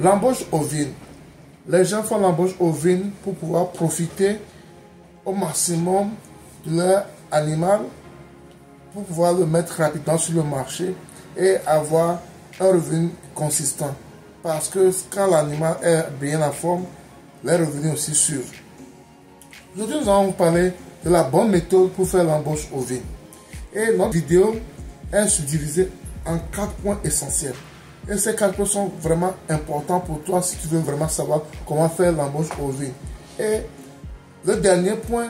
L'embauche ovine. Les gens font l'embauche ovine pour pouvoir profiter au maximum de leur animal, pour pouvoir le mettre rapidement sur le marché et avoir un revenu consistant. Parce que quand l'animal est bien en forme, les revenus aussi suivent. Aujourd'hui, nous allons vous parler de la bonne méthode pour faire l'embauche ovine. Et notre vidéo est subdivisée en 4 points essentiels. Et ces 4 points sont vraiment importants pour toi si tu veux vraiment savoir comment faire l'embauche ovine. Et le dernier point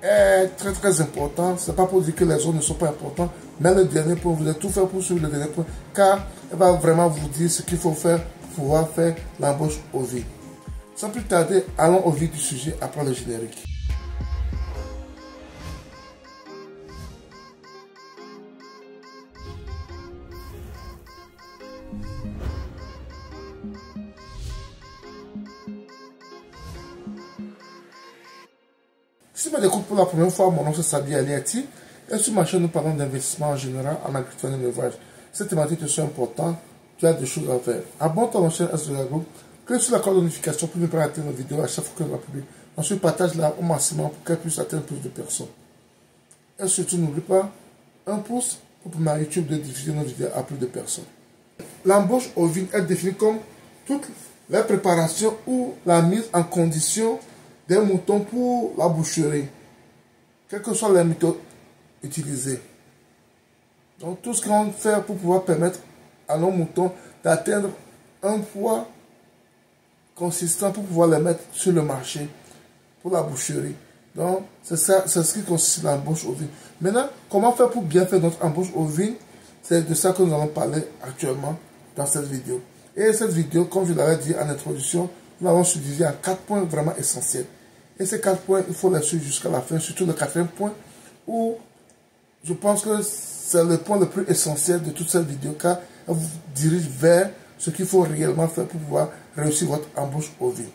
est très important. Ce n'est pas pour dire que les autres ne sont pas importants, mais le dernier point, vous devez tout faire pour suivre le dernier point, car il va vraiment vous dire ce qu'il faut faire pour pouvoir faire l'embauche ovine. Sans plus tarder, allons au vif du sujet après le générique. Si tu me découvres pour la première fois, mon nom c'est Sabi Aliati et sur ma chaîne nous parlons d'investissement en général en agriculture et en élevage. Cette thématique te soit importante, tu as des choses à faire. Abonne-toi à la chaîne SDA Group, clique sur la cloche de notification pour ne pas rater nos vidéos à chaque fois que je la publie. Ensuite, partage-la au maximum pour qu'elle puisse atteindre plus de personnes. Et surtout, n'oublie pas un pouce pour permettre à YouTube de diffuser nos vidéos à plus de personnes. L'embauche ovine est définie comme toute la préparation ou la mise en condition des moutons pour la boucherie, quelles que soient les méthodes utilisées. Donc tout ce qu'on fait pour pouvoir permettre à nos moutons d'atteindre un poids consistant pour pouvoir les mettre sur le marché pour la boucherie. Donc c'est ça, c'est ce qui consiste l'embauche ovine. Maintenant, comment faire pour bien faire notre embauche ovine? C'est de ça que nous allons parler actuellement dans cette vidéo. Et cette vidéo, comme je l'avais dit en introduction, nous l'avons subdivisé en 4 points vraiment essentiels. Et ces 4 points, il faut les suivre jusqu'à la fin, surtout le 4e point, où je pense que c'est le point le plus essentiel de toute cette vidéo, car elle vous dirige vers ce qu'il faut réellement faire pour pouvoir réussir votre embauche ovine.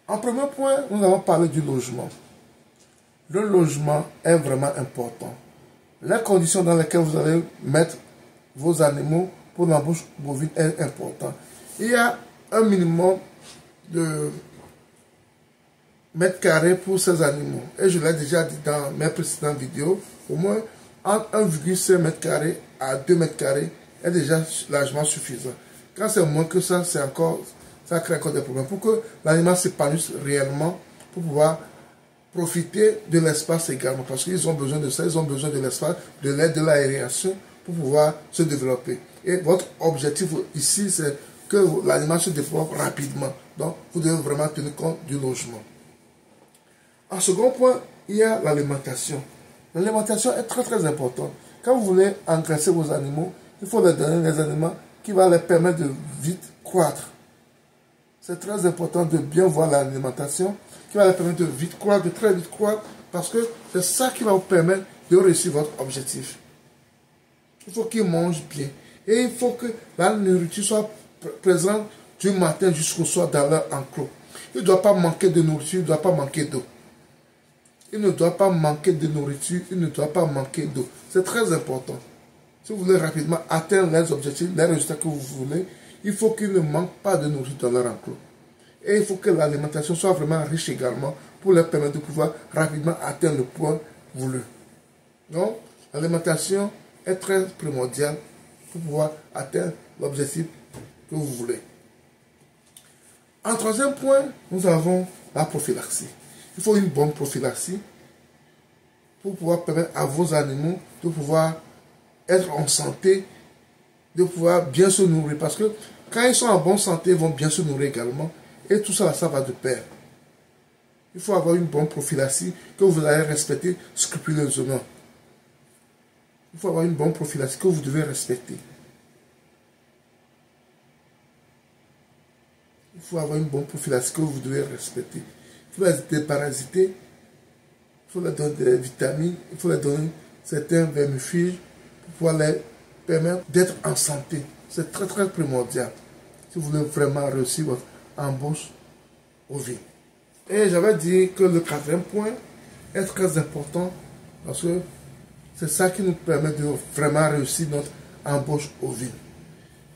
En premier point, nous allons parler du logement. Le logement est vraiment important. Les conditions dans lesquelles vous allez mettre vos animaux pour l'embauche bovine est important. Il y a un minimum de mètres carrés pour ces animaux. Et je l'ai déjà dit dans mes précédentes vidéos, au moins entre 1,5 mètre carré à 2 mètres carrés est déjà largement suffisant. Quand c'est moins que ça, c'est encore, ça crée encore des problèmes. Pour que l'animal s'épanouisse réellement, pour pouvoir profiter de l'espace également, parce qu'ils ont besoin de ça, ils ont besoin de l'espace, de l'aide, de l'aération pour pouvoir se développer. Et votre objectif ici, c'est que l'animal se développe rapidement. Donc, vous devez vraiment tenir compte du logement. En second point, il y a l'alimentation. L'alimentation est très importante. Quand vous voulez engraisser vos animaux, il faut leur donner des aliments qui vont leur permettre de vite croître. C'est très important de bien voir l'alimentation qui va leur permettre de vite croître, de très vite croître, parce que c'est ça qui va vous permettre de réussir votre objectif. Il faut qu'ils mangent bien. Et il faut que la nourriture soit présente du matin jusqu'au soir dans leur enclos. Il ne doit pas manquer de nourriture, il ne doit pas manquer d'eau. Il ne doit pas manquer de nourriture, il ne doit pas manquer d'eau. C'est très important. Si vous voulez rapidement atteindre les objectifs, les résultats que vous voulez, il faut qu'il ne manque pas de nourriture dans leur enclos. Et il faut que l'alimentation soit vraiment riche également pour leur permettre de pouvoir rapidement atteindre le point voulu. Donc, l'alimentation est très primordiale pour pouvoir atteindre l'objectif que vous voulez. En troisième point, nous avons la prophylaxie. Il faut une bonne prophylaxie pour pouvoir permettre à vos animaux de pouvoir être en santé, de pouvoir bien se nourrir. Parce que quand ils sont en bonne santé, ils vont bien se nourrir également. Et tout ça, ça va de pair. Il faut avoir une bonne prophylaxie que vous allez respecter scrupuleusement. Il faut avoir une bonne prophylaxie que vous devez respecter. Il faut avoir une bonne prophylaxie que vous devez respecter. Il faut les déparasiter, il faut leur donner des vitamines, il faut leur donner certains vermifuges pour pouvoir les permettre d'être en santé. C'est très primordial si vous voulez vraiment réussir votre embauche ovine. Et j'avais dit que le 4e point est très important parce que c'est ça qui nous permet de vraiment réussir notre embauche ovine.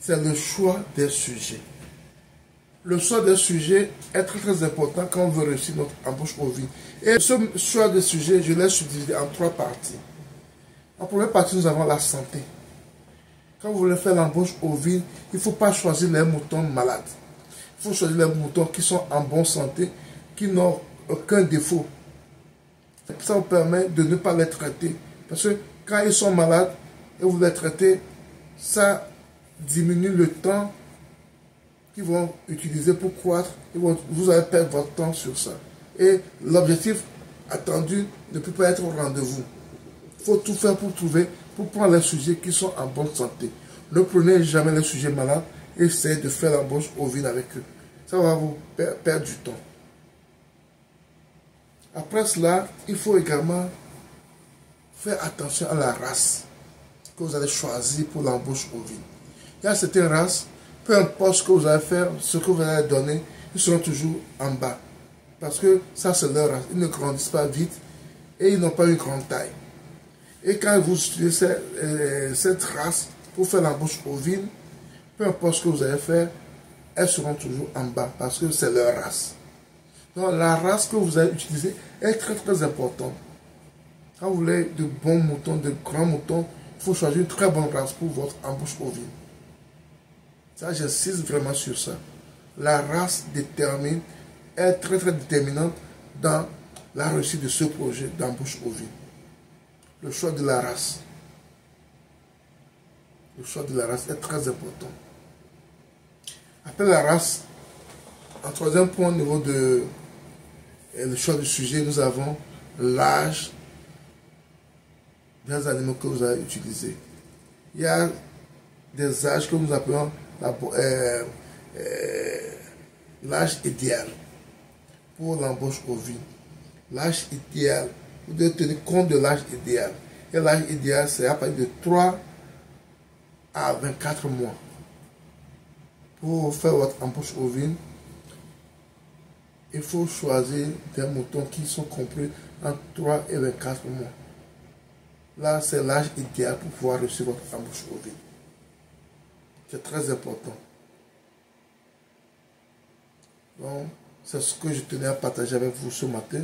c'est le choix des sujets. Le choix des sujets est très important quand on veut réussir notre embauche ovine. Et ce choix de sujets, je l'ai subdivisé en 3 parties. En première partie, nous avons la santé. Quand vous voulez faire l'embauche ovine, il ne faut pas choisir les moutons malades. Il faut choisir les moutons qui sont en bonne santé, qui n'ont aucun défaut. Ça vous permet de ne pas les traiter. Parce que quand ils sont malades et vous les traitez, ça diminue le temps qu'ils vont utiliser pour croître. Vous allez perdre votre temps sur ça. Et l'objectif attendu ne peut pas être au rendez-vous. Il faut tout faire pour prendre les sujets qui sont en bonne santé. Ne prenez jamais les sujets malades et essayez de faire l'embauche ovine avec eux. Ça va vous perdre du temps. Après cela, il faut également faire attention à la race que vous allez choisir pour l'embauche ovine. Il y a certaines races, peu importe ce que vous allez faire, ce que vous allez donner, ils seront toujours en bas. Parce que ça, c'est leur race. Ils ne grandissent pas vite et ils n'ont pas une grande taille. Et quand vous utilisez cette race pour faire l'embauche ovine, peu importe ce que vous allez faire, elles seront toujours en bas parce que c'est leur race. Donc la race que vous allez utiliser est très importante. Quand vous voulez de bons moutons, de grands moutons, il faut choisir une très bonne race pour votre embauche ovine. Ça, j'insiste vraiment sur ça. La race est très déterminante dans la réussite de ce projet d'embauche ovine. Le choix de la race. Le choix de la race est très important. Après la race, en troisième point au niveau de le choix du sujet, nous avons l'âge des animaux que vous allez utiliser. Il y a des âges que nous appelons l'âge idéal pour l'embauche ovine. L'âge idéal, vous devez tenir compte de l'âge idéal. Et l'âge idéal, c'est à partir de 3 à 24 mois. Pour faire votre embauche ovine, il faut choisir des moutons qui sont compris entre 3 et 24 mois. Là, c'est l'âge idéal pour pouvoir réussir votre embauche ovine. C'est très important. Donc, c'est ce que je tenais à partager avec vous ce matin.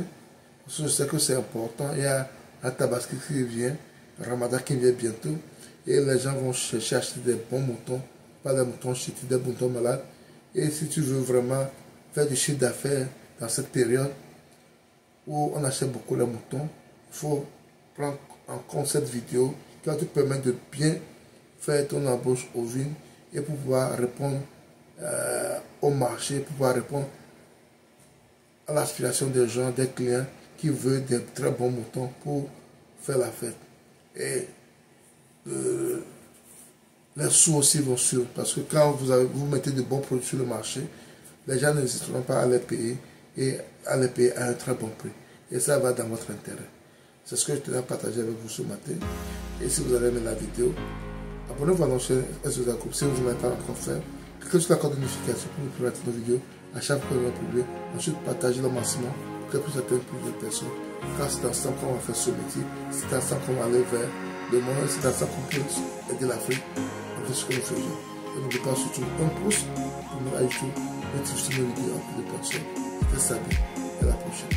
Parce que je sais que c'est important. Il y a la Tabaski qui vient, Ramadan qui vient bientôt. Et les gens vont chercher à acheter des bons moutons, pas des moutons chétis, des moutons malades. Et si tu veux vraiment faire du chiffre d'affaires dans cette période où on achète beaucoup les moutons, il faut prendre en compte cette vidéo qui va te permettre de bien faire ton embauche ovine et pour pouvoir répondre au marché, pour pouvoir répondre à l'aspiration des gens, des clients qui veulent des très bons moutons pour faire la fête. Et les sous aussi vont suivre parce que quand vous mettez de bons produits sur le marché, les gens n'hésiteront pas à les payer et à les payer à un très bon prix. Et ça va dans votre intérêt. C'est ce que je tenais à partager avec vous ce matin. Et si vous avez aimé la vidéo, abonnez-vous à notre chaîne SOSA Group si vous ne l'avez pas encore fait. Cliquez sur la cloche de notification pour ne plus rater nos vidéos à chaque fois que nous publions. Ensuite, partagez le maximum pour que plus atteindre plus de personnes. Car c'est ensemble qu'on va faire ce métier. C'est ensemble qu'on va aller vers le monde. C'est ensemble qu'on peut aider l'Afrique. C'est ce que nous faisons. Et n'oubliez pas surtout un pouce pour nous à YouTube. Notifiez nos vidéos à plus de personnes. C'était Sabi. À la prochaine.